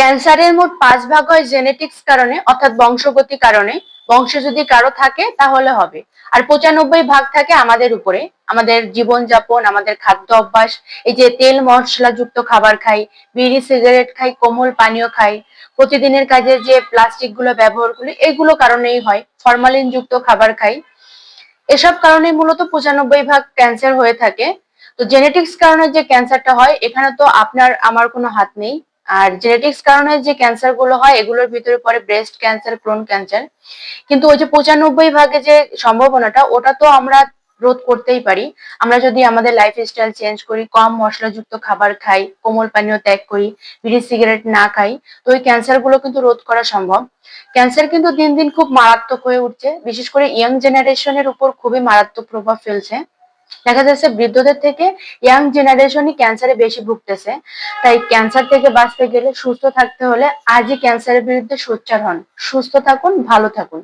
ক্যান্সারের মোট 5 ভাগ হয় জেনেটিক্স কারণে, অর্থাৎ বংশগতি কারণে। বংশে যদি কারো থাকে তাহলে হবে। আর 95 ভাগ থাকে আমাদের উপরে, আমাদের জীবনযাপন, আমাদের খাদ্য অভ্যাস। এই যে তেল মশলাযুক্ত খাবার খাই, বিড়ি সিগারেট খাই, কোমল পানীয় খাই, প্রতিদিনের কাজে যে প্লাস্টিক গুলো ব্যবহার করি, এগুলো কারণেই হয়। ফরমালিন যুক্ত খাবার খাই, এসব কারণে মূলত 95 ভাগ ক্যান্সার হয়ে থাকে। তো জেনেটিক্স কারণে যে ক্যান্সারটা হয়, এখানে তো আপনার আমার কোনো হাত নেই। আর জেনেটিক্স কারণে যে ক্যান্সার গুলো হয়, এগুলোর ভিতরে পড়ে ব্রেস্ট ক্যান্সার, ক্রোন ক্যান্সার। কিন্তু ওই যে 95 ভাগে যে সম্ভাবনাটা, ওটা তো আমরা রোধ করতেই পারি। আমরা যদি আমাদের লাইফস্টাইল চেঞ্জ করি, কম মশলাযুক্ত খাবার খাই, কোমল পানীয় ত্যাগ করি, বিড়ি সিগারেট না খাই, তো ওই ক্যান্সার গুলো কিন্তু রোধ করা সম্ভব। ক্যান্সার কিন্তু দিন দিন খুব মারাত্মক হয়ে উঠছে, বিশেষ করে ইয়াং জেনারেশনের উপর খুবই মারাত্মক প্রভাব ফেলছে। দেখা যাচ্ছে বৃদ্ধদের থেকে ইয়াং জেনারেশনই ক্যান্সারে বেশি ভুগতেছে। তাই ক্যান্সার থেকে বাঁচতে গেলে, সুস্থ থাকতে হলে আজই ক্যান্সারের বিরুদ্ধে সোচ্চার হন। সুস্থ থাকুন, ভালো থাকুন।